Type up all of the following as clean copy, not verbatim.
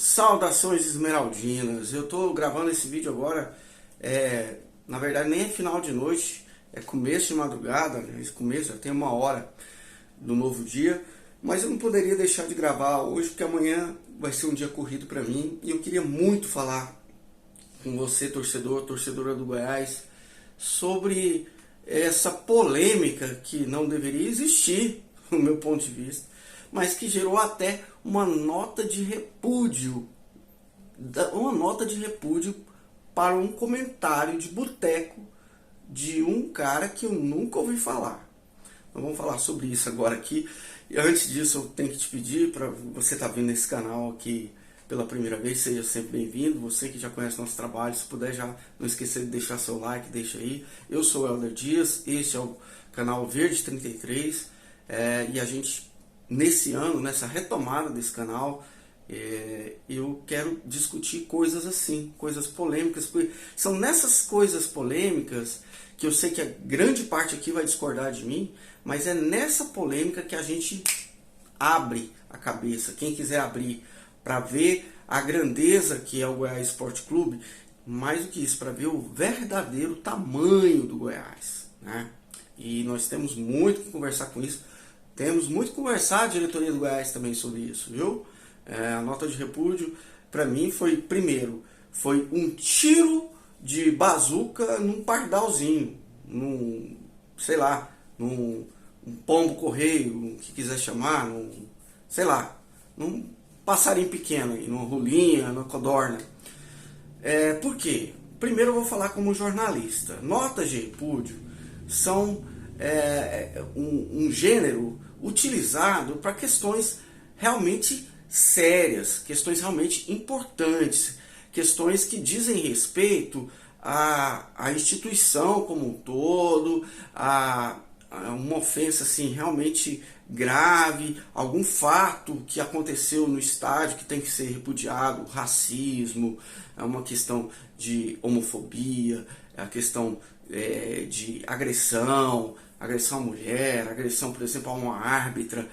Saudações esmeraldinas. Eu tô gravando esse vídeo agora, na verdade nem é final de noite, é começo de madrugada, né? Esse começo já tem 1 hora do novo dia, mas eu não poderia deixar de gravar hoje porque amanhã vai ser um dia corrido para mim e eu queria muito falar com você, torcedora do Goiás, sobre essa polêmica que não deveria existir, no meu ponto de vista, mas que gerou até uma nota de repúdio para um comentário de boteco de um cara que eu nunca ouvi falar. Então vamos falar sobre isso agora aqui. E antes disso eu tenho que te pedir, para você estar vendo esse canal aqui pela primeira vez, seja sempre bem-vindo. Você que já conhece nosso trabalho, se puder já não esquecer de deixar seu like, deixa aí. Eu sou o Helder Dias, este é o canal Verde 33, e a gente, nesse ano, nessa retomada desse canal, eu quero discutir coisas assim, coisas polêmicas, porque são nessas coisas polêmicas que eu sei que a grande parte aqui vai discordar de mim, mas é nessa polêmica que a gente abre a cabeça. Quem quiser abrir para ver a grandeza que é o Goiás Esporte Clube, mais do que isso, para ver o verdadeiro tamanho do Goiás, né? E nós temos muito que conversar com isso. Temos muito que conversar, a diretoria do Goiás, também sobre isso, viu? A nota de repúdio, para mim, foi um tiro de bazuca num pardalzinho, num pombo correio, o que quiser chamar, num passarinho pequeno, numa rolinha, numa codorna. Por quê? Primeiro eu vou falar como jornalista. Notas de repúdio são um gênero utilizado para questões realmente sérias, questões realmente importantes, questões que dizem respeito à instituição como um todo, a uma ofensa assim, realmente grave, algum fato que aconteceu no estádio que tem que ser repudiado, racismo, é uma questão de homofobia, é a questão de agressão à mulher, agressão, por exemplo, a uma árbitra,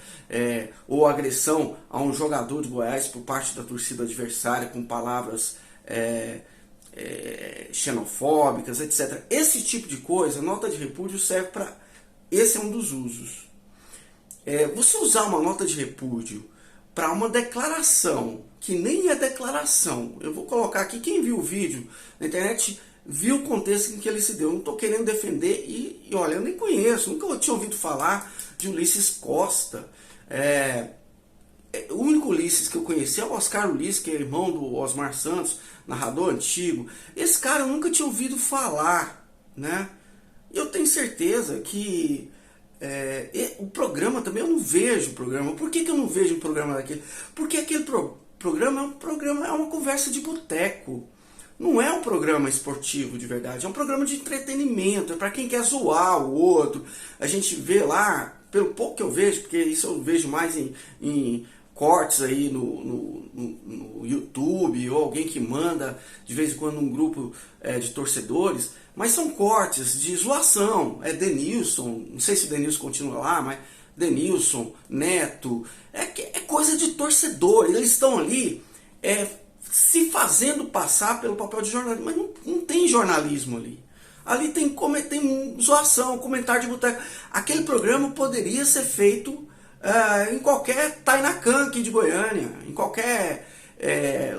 ou agressão a um jogador de Goiás por parte da torcida adversária com palavras xenofóbicas, etc. Esse tipo de coisa, nota de repúdio serve para... Esse é um dos usos. Você usar uma nota de repúdio para uma declaração, que nem é declaração, eu vou colocar aqui, quem viu o vídeo na internet viu o contexto em que ele se deu. Eu não estou querendo defender e olha, eu nem conheço, nunca tinha ouvido falar de Ulisses Costa. O único Ulisses que eu conheci é o Oscar Ulisses, que é irmão do Osmar Santos, narrador antigo. Esse cara eu nunca tinha ouvido falar, né? Eu tenho certeza que o programa também, eu não vejo o programa. Por que eu não vejo um programa daquele? Porque aquele programa é uma conversa de boteco. Não é um programa esportivo de verdade, é um programa de entretenimento, é para quem quer zoar o outro. A gente vê lá, pelo pouco que eu vejo, porque isso eu vejo mais em cortes aí no YouTube, ou alguém que manda de vez em quando um grupo de torcedores, mas são cortes de zoação. É Denilson, não sei se o Denilson continua lá, mas Denilson, Neto, é coisa de torcedor. Eles estão ali se fazendo passar pelo papel de jornalismo, mas não tem jornalismo ali. Ali tem zoação, comentário de boteco. Aquele programa poderia ser feito em qualquer Tainacan aqui de Goiânia, em qualquer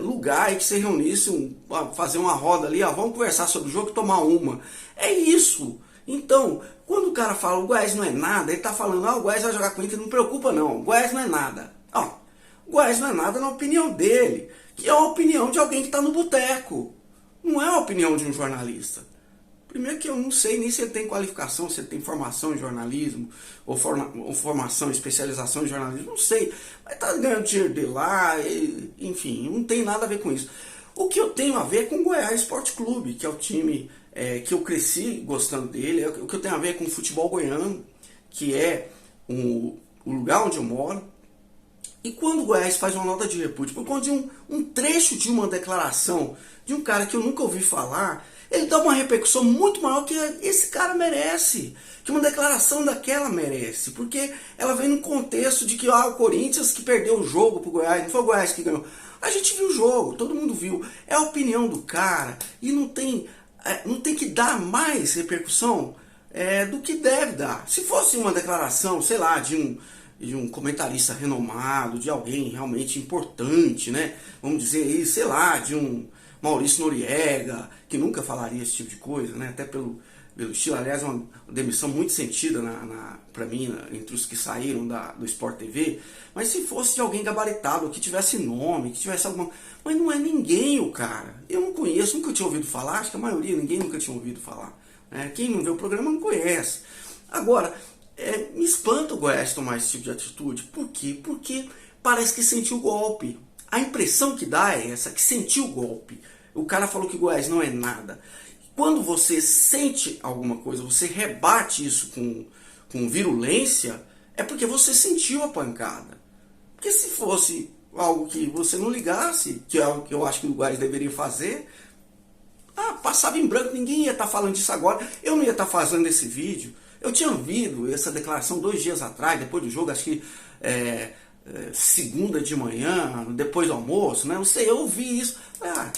lugar em que se reunisse, fazer uma roda ali, vamos conversar sobre o jogo e tomar uma. É isso. Então, quando o cara fala o Goiás não é nada, ele está falando, o Goiás vai jogar com o Inter, não preocupa não, o Goiás não é nada. O Goiás não é nada na opinião dele, que é a opinião de alguém que está no boteco. Não é a opinião de um jornalista. Primeiro que eu não sei nem se ele tem qualificação, se ele tem formação em jornalismo, ou formação, especialização em jornalismo, não sei. Mas tá ganhando dinheiro de lá, enfim, não tem nada a ver com isso. O que eu tenho a ver é com o Goiás Esporte Clube, que é o time que eu cresci gostando dele, o que eu tenho a ver é com o futebol goiano, que é o lugar onde eu moro. E quando o Goiás faz uma nota de repúdio, por conta de um trecho de uma declaração de um cara que eu nunca ouvi falar, ele dá uma repercussão muito maior que esse cara merece, que uma declaração daquela merece, porque ela vem no contexto de que o Corinthians que perdeu o jogo pro Goiás, não foi o Goiás que ganhou. A gente viu o jogo, todo mundo viu. É a opinião do cara e não tem que dar mais repercussão do que deve dar. Se fosse uma declaração, sei lá, de um comentarista renomado, de alguém realmente importante, né? Vamos dizer aí, sei lá, de um Maurício Noriega, que nunca falaria esse tipo de coisa, né? Até pelo estilo, aliás, uma demissão muito sentida para mim, entre os que saíram do Sport TV. Mas se fosse de alguém gabaritado, que tivesse nome, que tivesse alguma... Mas não é ninguém o cara. Eu não conheço, nunca tinha ouvido falar, acho que a maioria, ninguém nunca tinha ouvido falar. Quem não vê o programa não conhece. Agora, me espanta o Goiás tomar esse tipo de atitude. Por quê? Porque parece que sentiu o golpe. A impressão que dá é essa, que sentiu o golpe. O cara falou que o Goiás não é nada. Quando você sente alguma coisa, você rebate isso com virulência, é porque você sentiu a pancada. Porque se fosse algo que você não ligasse, que é algo que eu acho que o Goiás deveria fazer, passava em branco, ninguém ia estar falando disso agora, eu não ia estar fazendo esse vídeo. Eu tinha ouvido essa declaração 2 dias atrás, depois do jogo, acho que segunda de manhã, depois do almoço, né? Não sei, eu ouvi isso, falei,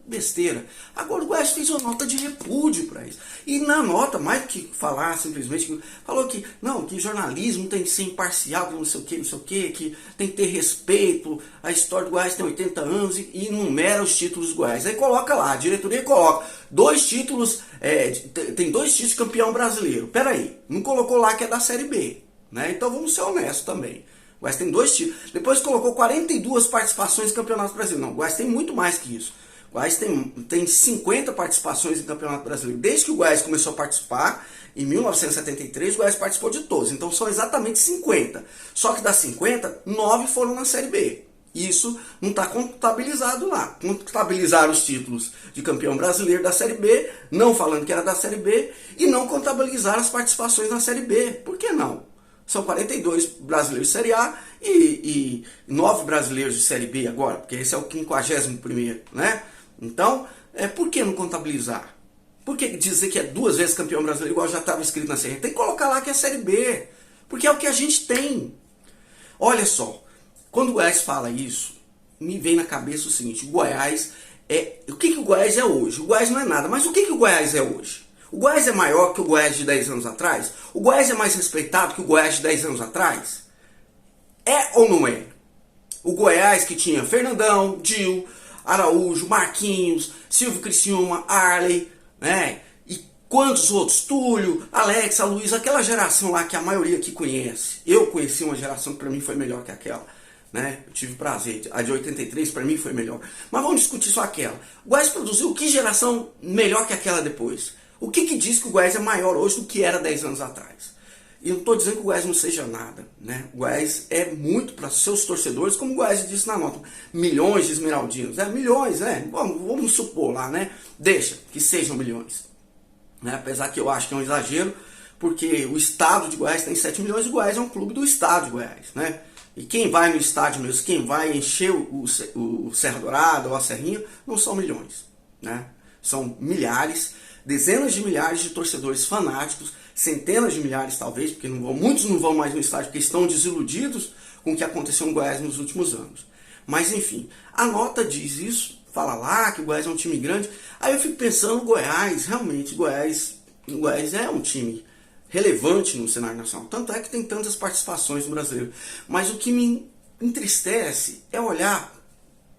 besteira. Agora o Goiás fez uma nota de repúdio para isso. E na nota, mais do que falar simplesmente, falou que não, que jornalismo tem que ser imparcial, que não sei o que tem que ter respeito, a história do Goiás tem 80 anos e enumera os títulos do Goiás. Aí coloca lá, a diretoria coloca 2 títulos, tem 2 títulos de campeão brasileiro. Peraí, não colocou lá que é da Série B, né? Então vamos ser honestos também. O Goiás tem 2 títulos. Depois colocou 42 participações em campeonato brasileiro. Não, o Goiás tem muito mais que isso. O Goiás tem 50 participações em Campeonato Brasileiro. Desde que o Goiás começou a participar, em 1973, o Goiás participou de todos. Então são exatamente 50. Só que das 50, 9 foram na Série B. Isso não está contabilizado lá. Contabilizaram os títulos de campeão brasileiro da Série B, não falando que era da Série B, e não contabilizaram as participações na Série B. Por que não? São 42 brasileiros de Série A e 9 brasileiros de Série B agora, porque esse é o 51º, né? Então, por que não contabilizar? Por que dizer que é 2 vezes campeão brasileiro, igual já estava escrito na Série A? Tem que colocar lá que é Série B, porque é o que a gente tem. Olha só, quando o Goiás fala isso, me vem na cabeça o seguinte, o Goiás o que o Goiás é hoje? O Goiás não é nada, mas o que o Goiás é hoje? O Goiás é maior que o Goiás de 10 anos atrás? O Goiás é mais respeitado que o Goiás de 10 anos atrás? É ou não é? O Goiás que tinha Fernandão, Dil, Araújo, Marquinhos, Silvio Criciúma, Arley, né? E quantos outros? Túlio, Alex, Luiz, aquela geração lá que a maioria aqui conhece. Eu conheci uma geração que para mim foi melhor que aquela, né? Eu tive prazer. A de 83 para mim foi melhor. Mas vamos discutir só aquela. O Goiás produziu que geração melhor que aquela depois? O que diz que o Goiás é maior hoje do que era 10 anos atrás? E eu não estou dizendo que o Goiás não seja nada, né? O Goiás é muito para seus torcedores, como o Goiás disse na nota, milhões de esmeraldinos, milhões, né? Vamos supor lá, né? Deixa que sejam milhões, né? Apesar que eu acho que é um exagero, porque o estado de Goiás tem 7 milhões e o Goiás é um clube do estado de Goiás, né? E quem vai no estádio mesmo, quem vai encher o Serra Dourada ou a Serrinha, não são milhões, né? São milhares, dezenas de milhares de torcedores fanáticos, centenas de milhares talvez, porque muitos não vão mais no estádio porque estão desiludidos com o que aconteceu no Goiás nos últimos anos. Mas enfim, a nota diz isso, fala lá que o Goiás é um time grande. Aí eu fico pensando, o Goiás, realmente, o Goiás é um time relevante no cenário nacional. Tanto é que tem tantas participações no brasileiro. Mas o que me entristece é olhar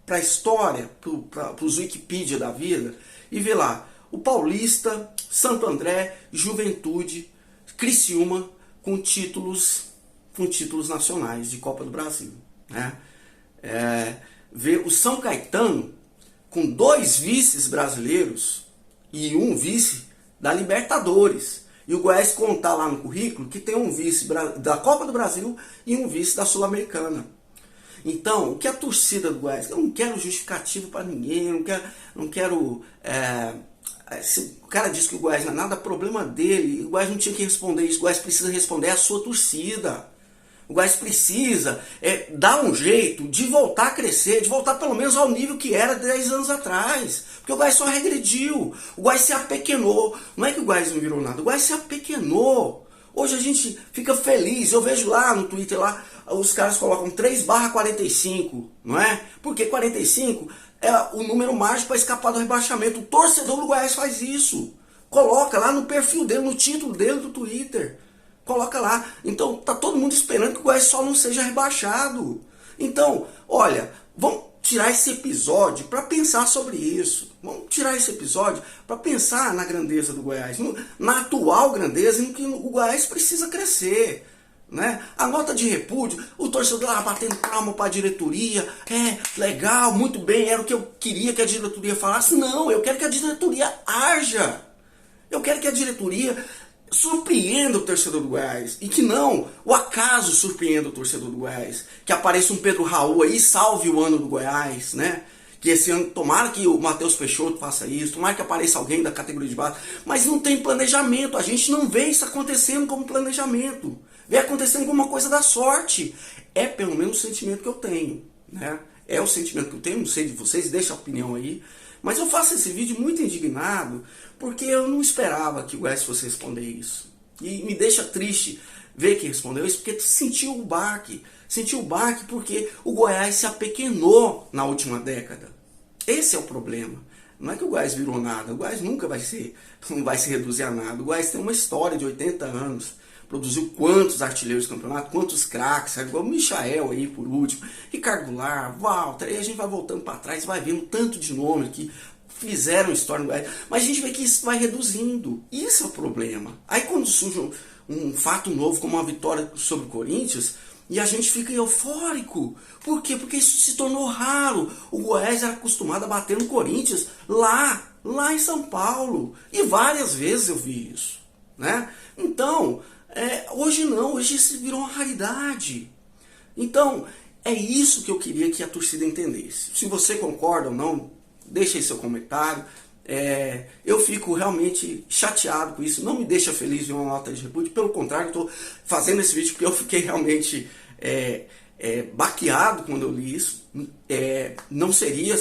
para a história, para os Wikipedia da vida e ver lá, o Paulista, Santo André, Juventude, Criciúma com títulos nacionais de Copa do Brasil, né? Ver o São Caetano com 2 vices brasileiros e um vice da Libertadores. E o Goiás contar lá no currículo que tem um vice da Copa do Brasil e um vice da Sul-Americana. Então, o que a torcida do Goiás... Eu não quero justificativo para ninguém, não quero se o cara diz que o Goiás não é nada, problema dele. O Goiás não tinha que responder isso. O Goiás precisa responder à sua torcida. O Goiás precisa dar um jeito de voltar a crescer, de voltar pelo menos ao nível que era 10 anos atrás. Porque o Goiás só regrediu. O Goiás se apequenou. Não é que o Goiás não virou nada. O Goiás se apequenou. Hoje a gente fica feliz, eu vejo lá no Twitter, lá, os caras colocam 3/45, não é? Porque 45 é o número mágico para escapar do rebaixamento. O torcedor do Goiás faz isso. Coloca lá no perfil dele, no título dele do Twitter. Coloca lá. Então tá todo mundo esperando que o Goiás só não seja rebaixado. Então, olha, vamos tirar esse episódio para pensar sobre isso. Vamos tirar esse episódio para pensar na grandeza do Goiás, na atual grandeza em que o Goiás precisa crescer. Né? A nota de repúdio, o torcedor lá batendo palma para a diretoria, legal, muito bem, era o que eu queria que a diretoria falasse. Não, eu quero que a diretoria haja. Eu quero que a diretoria surpreenda o torcedor do Goiás. E que não, o acaso surpreenda o torcedor do Goiás. Que apareça um Pedro Raul aí, salve o ano do Goiás, né? Que esse ano, tomara que o Matheus Peixoto faça isso, tomara que apareça alguém da categoria de base. Mas não tem planejamento, a gente não vê isso acontecendo como planejamento. Vê acontecendo como uma coisa da sorte. É pelo menos o sentimento que eu tenho, né? É o sentimento que eu tenho, não sei de vocês, deixa a opinião aí. Mas eu faço esse vídeo muito indignado, porque eu não esperava que o Goiás fosse responder isso. E me deixa triste ver que respondeu isso, porque sentiu o baque. Sentiu o baque porque o Goiás se apequenou na última década. Esse é o problema. Não é que o Goiás virou nada, o Goiás nunca não vai se reduzir a nada. O Goiás tem uma história de 80 anos. Produziu quantos artilheiros do campeonato, quantos craques, igual o Michael aí por último, Ricardo Goulart, Walter, aí a gente vai voltando para trás, vai vendo tanto de nome que fizeram história no Goiás, mas a gente vê que isso vai reduzindo, isso é o problema. Aí quando surge um fato novo como uma vitória sobre o Corinthians, e a gente fica eufórico. Por quê? Porque isso se tornou raro. O Goiás era acostumado a bater no Corinthians lá em São Paulo, e várias vezes eu vi isso, né? Então, hoje não, hoje isso virou uma raridade. Então, é isso que eu queria que a torcida entendesse. Se você concorda ou não, deixa aí seu comentário. Eu fico realmente chateado com isso, não me deixa feliz ver uma nota de repúdio, pelo contrário, estou fazendo esse vídeo porque eu fiquei realmente baqueado quando eu li isso. Não seria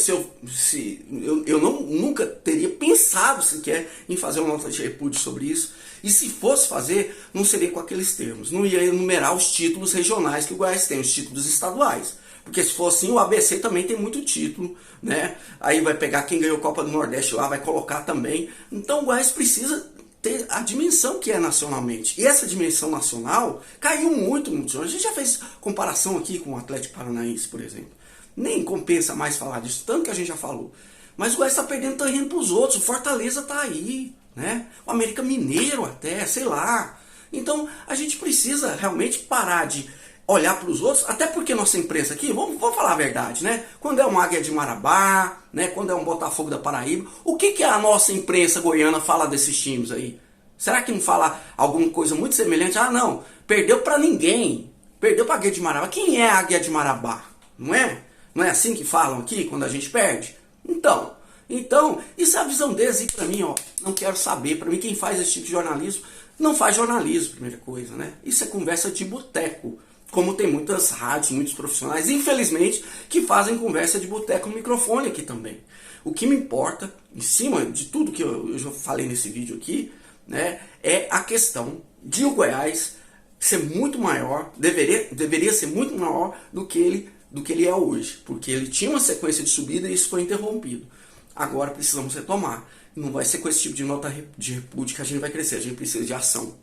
eu nunca teria pensado sequer em fazer uma nota de repúdio sobre isso, e se fosse fazer, não seria com aqueles termos, não ia enumerar os títulos regionais que o Goiás tem, os títulos estaduais. Porque se for assim, o ABC também tem muito título, né? Aí vai pegar quem ganhou a Copa do Nordeste lá, vai colocar também. Então o Goiás precisa ter a dimensão que é nacionalmente. E essa dimensão nacional caiu muito no chão. A gente já fez comparação aqui com o Atlético Paranaense, por exemplo. Nem compensa mais falar disso, tanto que a gente já falou. Mas o Goiás está perdendo terreno para os outros. O Fortaleza está aí, né? O América Mineiro até, sei lá. Então a gente precisa realmente parar de olhar para os outros, até porque nossa imprensa aqui, vamos falar a verdade, né? Quando é um Águia de Marabá, né? Quando é um Botafogo da Paraíba, o que a nossa imprensa goiana fala desses times aí? Será que não fala alguma coisa muito semelhante? Ah, não, perdeu para ninguém, perdeu para a Águia de Marabá. Quem é a Águia de Marabá? Não é? Não é assim que falam aqui quando a gente perde? Então, isso é a visão deles, e para mim, ó, não quero saber. Para mim, quem faz esse tipo de jornalismo não faz jornalismo, primeira coisa, né? Isso é conversa de boteco. Como tem muitas rádios, muitos profissionais, infelizmente, que fazem conversa de boteco no microfone aqui também. O que me importa, em cima de tudo que eu já falei nesse vídeo aqui, né, é a questão de o Goiás ser muito maior, deveria ser muito maior do que ele é hoje. Porque ele tinha uma sequência de subida e isso foi interrompido. Agora precisamos retomar. Não vai ser com esse tipo de nota de repúdio que a gente vai crescer, a gente precisa de ação.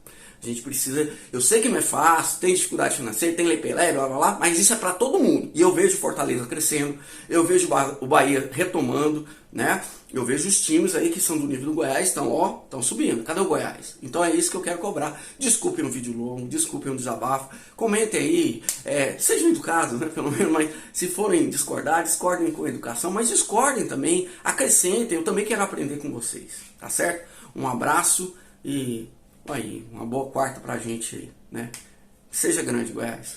A gente precisa, eu sei que não é fácil, tem dificuldade financeira, tem lei Pelé, blá blá blá, mas isso é para todo mundo. E eu vejo Fortaleza crescendo, eu vejo o Bahia retomando, né? Eu vejo os times aí que são do nível do Goiás, estão subindo. Cadê o Goiás? Então é isso que eu quero cobrar. Desculpem um vídeo longo, desculpem um desabafo. Comentem aí, sejam educados, né? Pelo menos, mas se forem discordar, discordem com educação, mas discordem também, acrescentem. Eu também quero aprender com vocês, tá certo? Um abraço e aí, uma boa quarta pra gente aí, né? Seja grande, Goiás.